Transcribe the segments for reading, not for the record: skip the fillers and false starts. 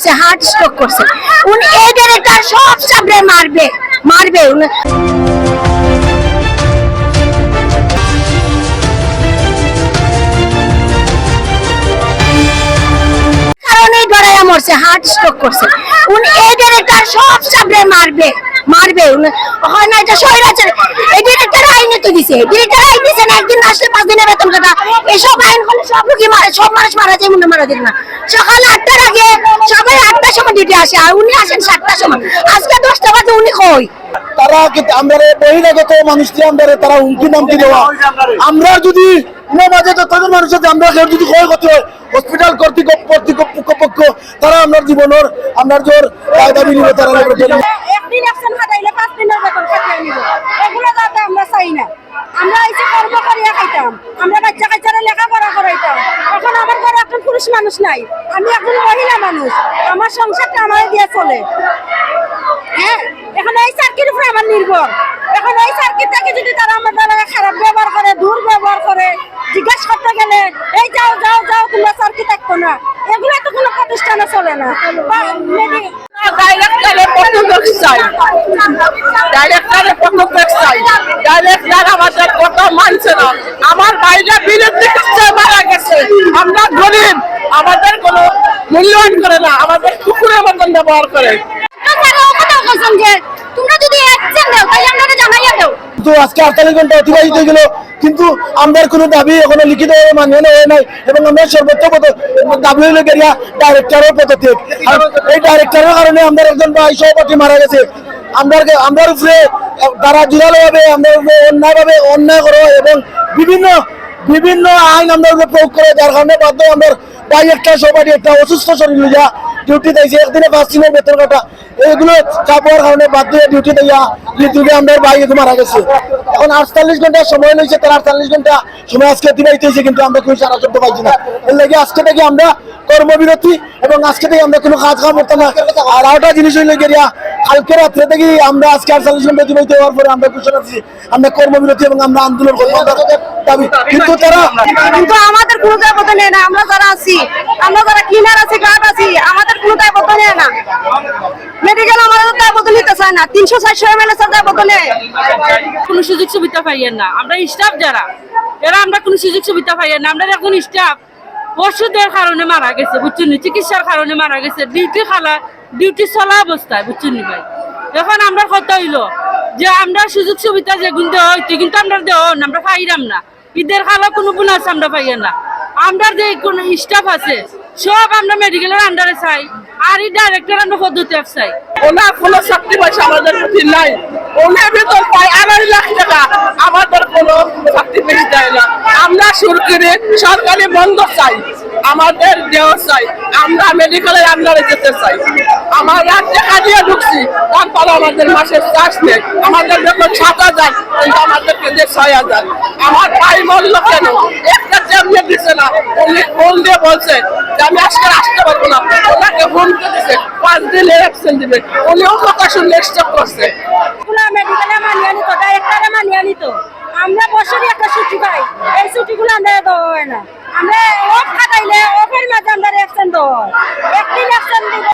মরছে, heart stroke করছে। উনি এই ডাইরেক্টর সব চাপড়ে মারবে মারবে কারণেই ডরাইয়া মরছে, হার্ট স্ট্রোক করছে। উনি এই ডাইরেক্টর সব চাপড়ে মারবে মারবে হয় না, এটা স্বৈরাচার। এই ডিরেক্টর আইনে তো দিছে, ডিরেক্টর আইন দিছে না, একদিন আসলে 5 দিনের বেতন কাটা। এসব আইন হলে সব রোগী মারে, সব মানুষ মারা যায়, মনে মারা দিল না। সকাল 8টার আগে সবাই 8টার সময় ডিউটি আসে, আর উনি আসেন 7টার সময়। আজকে 10টা বাজে উনি কই তারা আমরা বহিরাগত মানুষকে তারা হুমকি নামকি দেওয়া। আমরা যদি মাঝে যতজন মানুষের আমরা যদি ক্ষয়ক্ষতি হয়, হসপিটাল কর্তৃপক্ষ তারা আমরা জীবনের আমরা জোর দাবি নিবে। তারা একদিন অ্যাকশন খাটাইলে 5 দিনের বেতন কাটিয়ে নিব, এগুলো যাতে আমরা চাই না। আমরা এসে কর্ম করিয়া খাইতাম, আমরা বাচ্চা কাচ্চারা লেখাপড়া করাইতাম। এখন আমার ঘরে একজন পুরুষ মানুষ নাই, আমি একজন মহিলা মানুষ, আমার সংসারটা আমার দিয়ে চলে। হ্যাঁ, এখন এই সার্কিট উপরে আমার নির্ভর। এখন এই সার্কিট থেকে যদি তারা আমার দ্বারা খারাপ ব্যবহার করে, দুর্ব্যবহার করে, জিজ্ঞাসা করতে গেলে এই যাও যাও যাও তোমরা সার্কিট থাকতো না, এগুলো তো কোনো প্রতিষ্ঠানে চলে না। ডাইরেক্টরের পদত্যাগ চাই, ডাইরেক্টরের পদত্যাগ চাই। ডাইরেক্টর আমাদের কথা মানছে না। আমার ভাইরা বিলের চিকিৎসায় মারা গেছে, আমরা গরিব, আমাদের কোনো মূল্যায়ন করে না, আমাদের কুকুরের মতন ব্যবহার করে। তোমরা যদি অ্যাকশন দাও তাহলে আমরা জানাইয়া দাও। তো আজকে 48 ঘন্টা অতিবাহিত হয়ে গেল, কিন্তু আমাদের কোনো দাবি এখনো লিখিত মান্য হয় নাই। এবং আমরা সর্বোচ্চ দাবি হইলে গেরিয়া ডাইরেক্টরের পদত্যাগ। আর এই ডাইরেক্টরের কারণে আমাদের একজন ভাই সহপাঠী মারা গেছে। আমরা উপরে তারা জোরালো ভাবে আমাদের উপরে অন্যায় করো এবং বিভিন্ন আইন আমরা প্রয়োগ করে, যার কারণে বাধ্য আমরা ভাই একটা সহপাঠী একটা অসুস্থ শরীর লইয়া ডিউটি দিয়েছে, একদিনে 5 দিনের বেতন কাটা, এগুলো চাপ হওয়ার কারণে বাধ্য হয়ে ডিউটি দিয়া ঋতুকে আমাদের ভাই মারা গেছে। এখন 48 ঘন্টা সময় লইছে, তার 48 ঘন্টা সময় আজকে অতিবাহিত হয়েছে, কিন্তু আমরা কোনো সারা শব্দ পাইছি না। এর লাগে আজকে থেকে আমরা কর্মবিরতি, এবং আজকে থেকে আমরা কোনো কাজ করতাম না। আর আরেকটা জিনিস হইলে গিয়া কালকে রাত্রে থেকে আমরা আজকে 48 ঘন্টা অতিবাহিত হওয়ার পরে আমরা ঘোষণা দিচ্ছি আমরা কর্মবিরতি এবং আমরা আন্দোলন করবো দাবি। কিন্তু আমাদের কোনো দায়বদ্ধ নেই না। আমরা যারা আছি, আমরা যারা ক্লিনার আছি, গার্ড আছি, আমাদের কোনো দায়বদ্ধ নেই না। মেডিকেল আমাদের দায়বদ্ধ নিতে চায় না, 300-400 এমএলএ দায়বদ্ধ নেই। কোনো সুযোগ সুবিধা পাইয়েন না। আমরা স্টাফ যারা এরা আমরা কোনো সুযোগ সুবিধা পাইয়েন না। আমরা এখন স্টাফ ওষুধের কারণে মারা গেছে, বুঝছেন, চিকিৎসার কারণে মারা গেছে, ডিউটি চলা অবস্থায়, বুঝছেন ভাই। এখন আমরা কথা হইলো যে আমরা সুযোগ সুবিধা যেগুলো দেওয়া হইতো, কিন্তু আমরা দেওয়া আমরা পাইলাম না। ঈদের খালা কোনো বোনাস আমরা পাইয়া না। আমরা যে কোনো স্টাফ আছে সব আমরা মেডিকেলের আন্ডারে চাই, আর এই ডাইরেক্টর আমরা পদত্যাগ চাই। ওনার কোনো চাকরি পয়সা আমাদের প্রতি নাই, ওনার বেতন পায় 2.5 লাখ টাকা, আমাদের কোনো চাকরি পেয়ে দেয় না। আমরা সরকারি বন্ধ চাই, আমাদের দেওয়া চাই, আমরা মেডিকেলের আন্ডারে যেতে চাই। আমার টাকা দিয়ে ঢুকছি, তারপরে আমাদের মাসের চার্জ নেই, আমাদের বেতন 7,000, কিন্তু আমাদেরকে দিয়ে 6,000। আমার ভাই মরল কেন? একটা টেবলে দিচ্ছে না, উনি ফোন দিয়ে বলছে যে আমি আজকে আসতে পারবো না, ওনাকে ফোন দিচ্ছে 5 দিনের অ্যাকশন দিবে, উনিও কথা শুনলে স্টপ করছে। মেডিকেলে মানিয়ে নিত, ডাইরেক্টরে মানিয়ে নিত। আমরা বছরই একটা ছুটি পাই, এই ছুটিগুলো আমরা দেওয়া হয় না। আমরা অফ খাটাইলে অফের মাঝে আমরা অ্যাকশন দেওয়া হয়, একদিন অ্যাকশন দিব।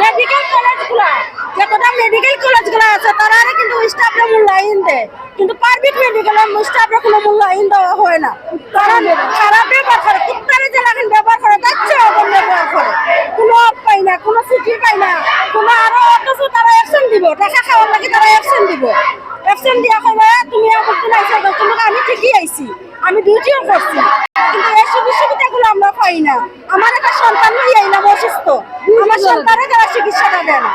মেডিকেল কলেজগুলো যতটা মেডিকেল কলেজগুলো আছে তারা কিন্তু স্টাফরা মূল্যায়ন দেয়, কিন্তু প্রাইভেট মেডিকেলের স্টাফরা কোনো মূল্যায়ন দেওয়া হয় না। তারা খারাপ ব্যবহার করে, কুত্তারে যে লাগেন ব্যবহার করে, তার চেয়ে অবন ব্যবহার করে। কোনো অফ পাই না, কোনো ছুটি পাই না, কোনো আরো অথচ তারা অ্যাকশন দিব, টাকা খাওয়ার লাগে তারা অ্যাকশন দিব। অ্যাকশন দিয়া কইবে তুমি আমার দিন আইছো, তোমাকে আমি ঠিকই আইছি, আমি ডিউটিও করছি, কিন্তু এই সুযোগ সুবিধাগুলো আমরা পাই না। আমার একটা সন্তান হয়ে আইলাম অসুস্থ, আমার সন্তানের যারা চিকিৎসাটা দেয় না।